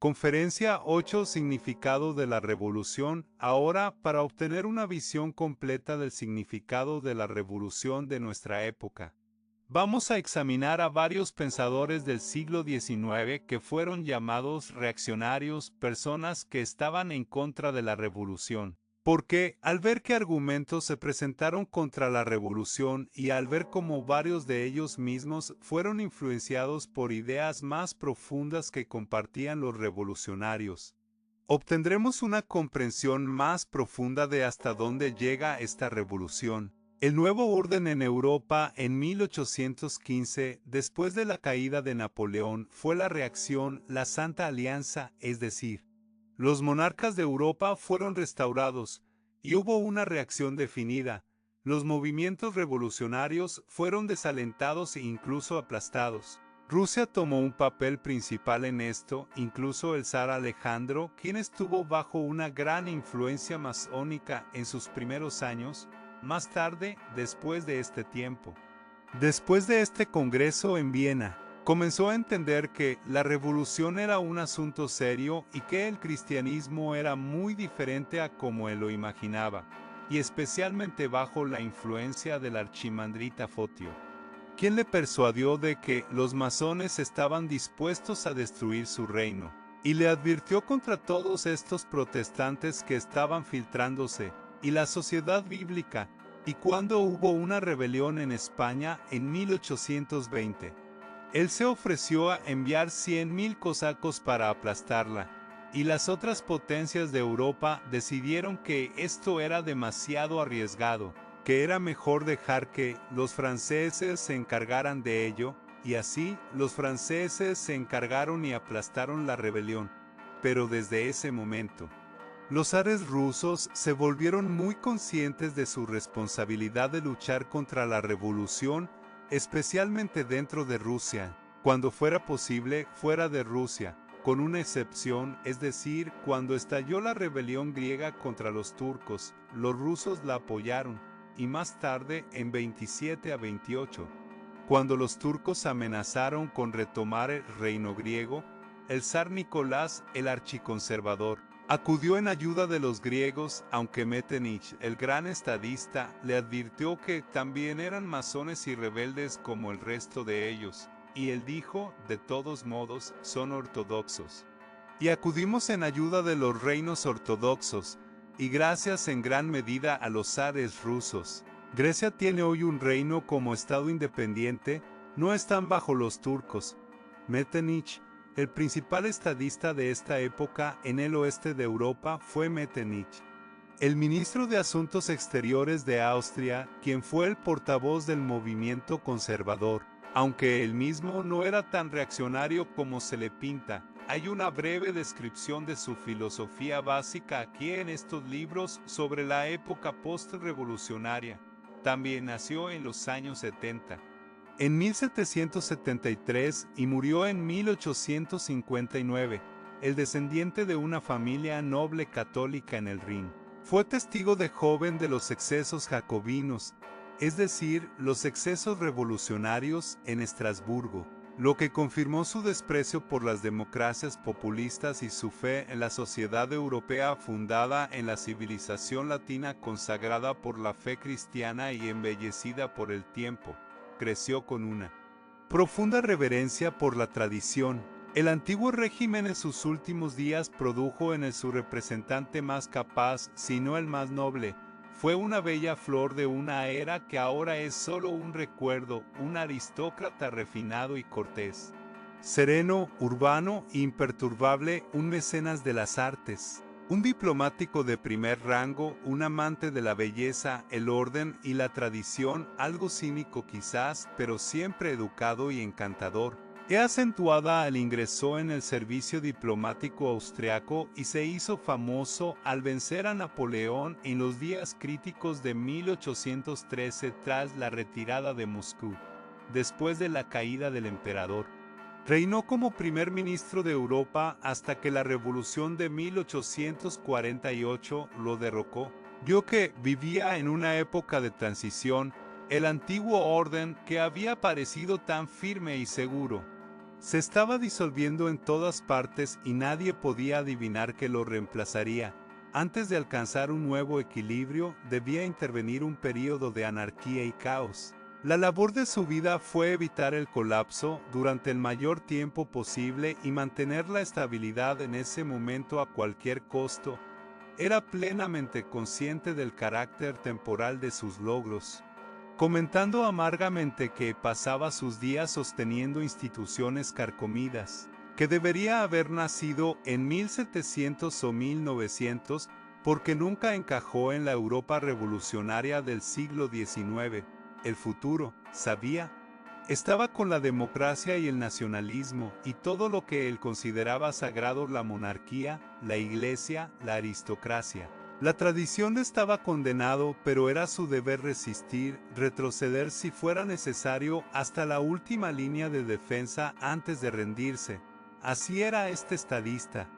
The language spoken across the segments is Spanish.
Conferencia 8. Significado de la revolución. Ahora, para obtener una visión completa del significado de la revolución de nuestra época, vamos a examinar a varios pensadores del siglo XIX que fueron llamados reaccionarios, personas que estaban en contra de la revolución. Porque, al ver qué argumentos se presentaron contra la revolución y al ver cómo varios de ellos mismos fueron influenciados por ideas más profundas que compartían los revolucionarios, obtendremos una comprensión más profunda de hasta dónde llega esta revolución. El nuevo orden en Europa en 1815, después de la caída de Napoleón, fue la reacción, la Santa Alianza, es decir, los monarcas de Europa fueron restaurados, y hubo una reacción definida. Los movimientos revolucionarios fueron desalentados e incluso aplastados. Rusia tomó un papel principal en esto, incluso el zar Alejandro, quien estuvo bajo una gran influencia masónica en sus primeros años, más tarde, después de este tiempo. Después de este congreso en Viena, comenzó a entender que la revolución era un asunto serio y que el cristianismo era muy diferente a como él lo imaginaba, y especialmente bajo la influencia del archimandrita Fotio, quien le persuadió de que los masones estaban dispuestos a destruir su reino, y le advirtió contra todos estos protestantes que estaban filtrándose, y la sociedad bíblica, y cuando hubo una rebelión en España en 1820, él se ofreció a enviar 100.000 cosacos para aplastarla, y las otras potencias de Europa decidieron que esto era demasiado arriesgado, que era mejor dejar que los franceses se encargaran de ello, y así los franceses se encargaron y aplastaron la rebelión. Pero desde ese momento, los zares rusos se volvieron muy conscientes de su responsabilidad de luchar contra la revolución, especialmente dentro de Rusia, cuando fuera posible fuera de Rusia, con una excepción, es decir, cuando estalló la rebelión griega contra los turcos, los rusos la apoyaron, y más tarde en 27 a 28, cuando los turcos amenazaron con retomar el reino griego, el zar Nicolás, el archiconservador, acudió en ayuda de los griegos, aunque Metternich, el gran estadista, le advirtió que también eran masones y rebeldes como el resto de ellos, y él dijo, de todos modos, son ortodoxos. Y acudimos en ayuda de los reinos ortodoxos, y gracias en gran medida a los zares rusos. Grecia tiene hoy un reino como estado independiente, no están bajo los turcos. Metternich, el principal estadista de esta época en el oeste de Europa, fue Metternich. El ministro de Asuntos Exteriores de Austria, quien fue el portavoz del movimiento conservador, aunque él mismo no era tan reaccionario como se le pinta. Hay una breve descripción de su filosofía básica aquí en estos libros sobre la época post-revolucionaria. También nació en los años 70. En 1773 y murió en 1859, el descendiente de una familia noble católica en el Rin. Fue testigo de joven de los excesos jacobinos, es decir, los excesos revolucionarios en Estrasburgo, lo que confirmó su desprecio por las democracias populistas y su fe en la sociedad europea fundada en la civilización latina consagrada por la fe cristiana y embellecida por el tiempo. Creció con una profunda reverencia por la tradición. El antiguo régimen en sus últimos días produjo en él su representante más capaz, si no el más noble. Fue una bella flor de una era que ahora es solo un recuerdo, un aristócrata refinado y cortés. Sereno, urbano e imperturbable, un mecenas de las artes. Un diplomático de primer rango, un amante de la belleza, el orden y la tradición, algo cínico quizás, pero siempre educado y encantador. Acentuada al ingresó en el servicio diplomático austriaco y se hizo famoso al vencer a Napoleón en los días críticos de 1813 tras la retirada de Moscú, después de la caída del emperador. Reinó como primer ministro de Europa hasta que la revolución de 1848 lo derrocó. Vio que vivía en una época de transición, el antiguo orden que había parecido tan firme y seguro. Se estaba disolviendo en todas partes y nadie podía adivinar qué lo reemplazaría. Antes de alcanzar un nuevo equilibrio, debía intervenir un período de anarquía y caos. La labor de su vida fue evitar el colapso durante el mayor tiempo posible y mantener la estabilidad en ese momento a cualquier costo. Era plenamente consciente del carácter temporal de sus logros, comentando amargamente que pasaba sus días sosteniendo instituciones carcomidas, que debería haber nacido en 1700 o 1900 porque nunca encajó en la Europa revolucionaria del siglo XIX. El futuro, sabía, estaba con la democracia y el nacionalismo y todo lo que él consideraba sagrado: la monarquía, la iglesia, la aristocracia. La tradición estaba condenado, pero era su deber resistir, retroceder si fuera necesario hasta la última línea de defensa antes de rendirse. Así era este estadista,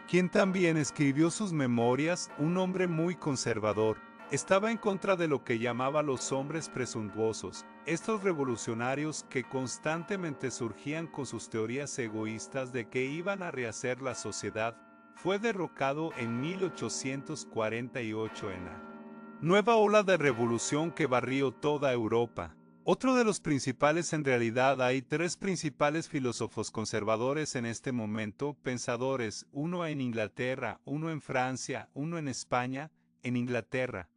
quien también escribió sus memorias, un hombre muy conservador. Estaba en contra de lo que llamaba los hombres presuntuosos, estos revolucionarios que constantemente surgían con sus teorías egoístas de que iban a rehacer la sociedad. Fue derrocado en 1848 en la nueva ola de revolución que barrió toda Europa. Otro de los principales, en realidad hay tres principales filósofos conservadores en este momento, pensadores, uno en Inglaterra, uno en Francia, uno en España. En Inglaterra,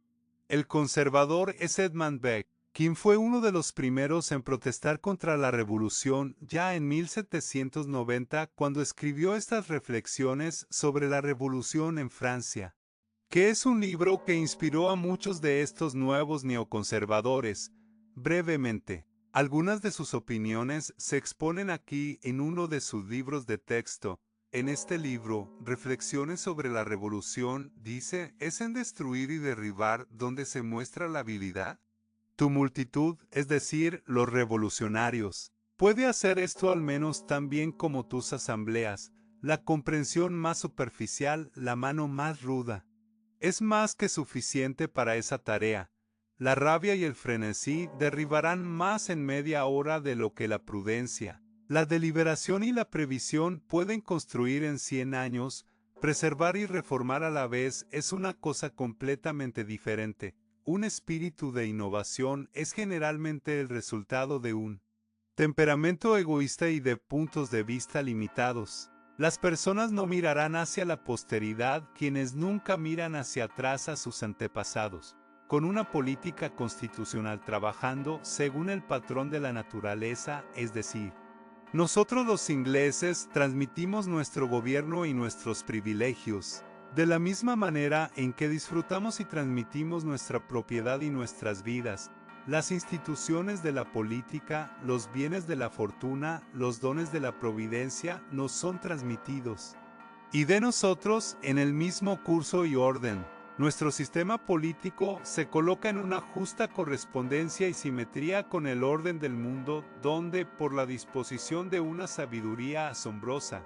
el conservador es Edmund Burke, quien fue uno de los primeros en protestar contra la revolución ya en 1790 cuando escribió estas reflexiones sobre la revolución en Francia, que es un libro que inspiró a muchos de estos nuevos neoconservadores. Brevemente, algunas de sus opiniones se exponen aquí en uno de sus libros de texto. En este libro, Reflexiones sobre la Revolución, dice: ¿es en destruir y derribar donde se muestra la habilidad? Tu multitud, es decir, los revolucionarios, puede hacer esto al menos tan bien como tus asambleas, la comprensión más superficial, la mano más ruda. Es más que suficiente para esa tarea. La rabia y el frenesí derribarán más en media hora de lo que la prudencia, la deliberación y la previsión pueden construir en 100 años. Preservar y reformar a la vez es una cosa completamente diferente. Un espíritu de innovación es generalmente el resultado de un temperamento egoísta y de puntos de vista limitados. Las personas no mirarán hacia la posteridad, quienes nunca miran hacia atrás a sus antepasados. Con una política constitucional trabajando según el patrón de la naturaleza, es decir, nosotros los ingleses transmitimos nuestro gobierno y nuestros privilegios, de la misma manera en que disfrutamos y transmitimos nuestra propiedad y nuestras vidas. Las instituciones de la política, los bienes de la fortuna, los dones de la providencia nos son transmitidos. Y de nosotros, en el mismo curso y orden, nuestro sistema político se coloca en una justa correspondencia y simetría con el orden del mundo, donde, por la disposición de una sabiduría asombrosa,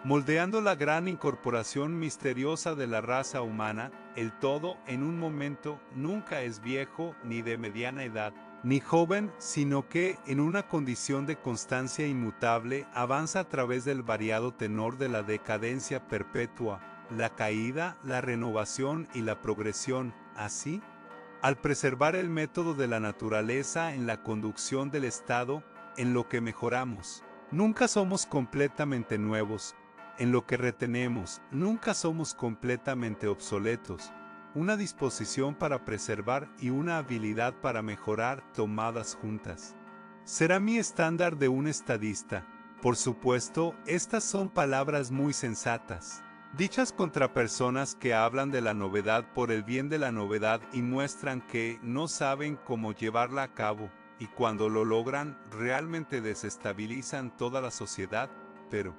moldeando la gran incorporación misteriosa de la raza humana, el todo, en un momento, nunca es viejo ni de mediana edad, ni joven, sino que, en una condición de constancia inmutable, avanza a través del variado tenor de la decadencia perpetua, la caída, la renovación y la progresión. Así, al preservar el método de la naturaleza en la conducción del Estado, en lo que mejoramos, nunca somos completamente nuevos. En lo que retenemos, nunca somos completamente obsoletos. Una disposición para preservar y una habilidad para mejorar tomadas juntas. Será mi estándar de un estadista. Por supuesto, estas son palabras muy sensatas, dichas contra personas que hablan de la novedad por el bien de la novedad y muestran que no saben cómo llevarla a cabo, y cuando lo logran, realmente desestabilizan toda la sociedad, pero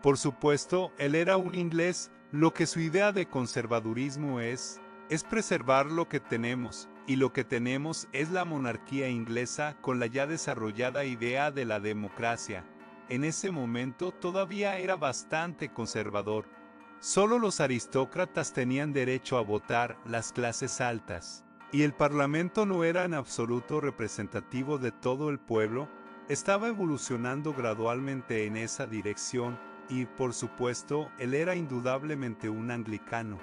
por supuesto, él era un inglés, lo que su idea de conservadurismo es preservar lo que tenemos, y lo que tenemos es la monarquía inglesa con la ya desarrollada idea de la democracia. En ese momento todavía era bastante conservador. Solo los aristócratas tenían derecho a votar, las clases altas, y el parlamento no era en absoluto representativo de todo el pueblo. Estaba evolucionando gradualmente en esa dirección y, por supuesto, él era indudablemente un anglicano.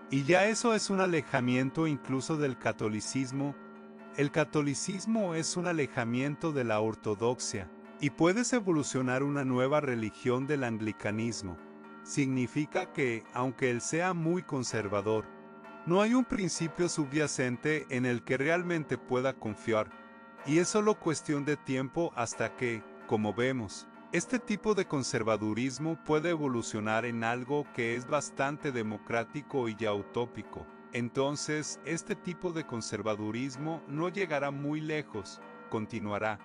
Y ya eso es un alejamiento incluso del catolicismo. El catolicismo es un alejamiento de la ortodoxia, y puedes evolucionar una nueva religión del anglicanismo. Significa que, aunque él sea muy conservador, no hay un principio subyacente en el que realmente pueda confiar, y es solo cuestión de tiempo hasta que, como vemos, este tipo de conservadurismo puede evolucionar en algo que es bastante democrático y ya utópico. Entonces, este tipo de conservadurismo no llegará muy lejos, continuará.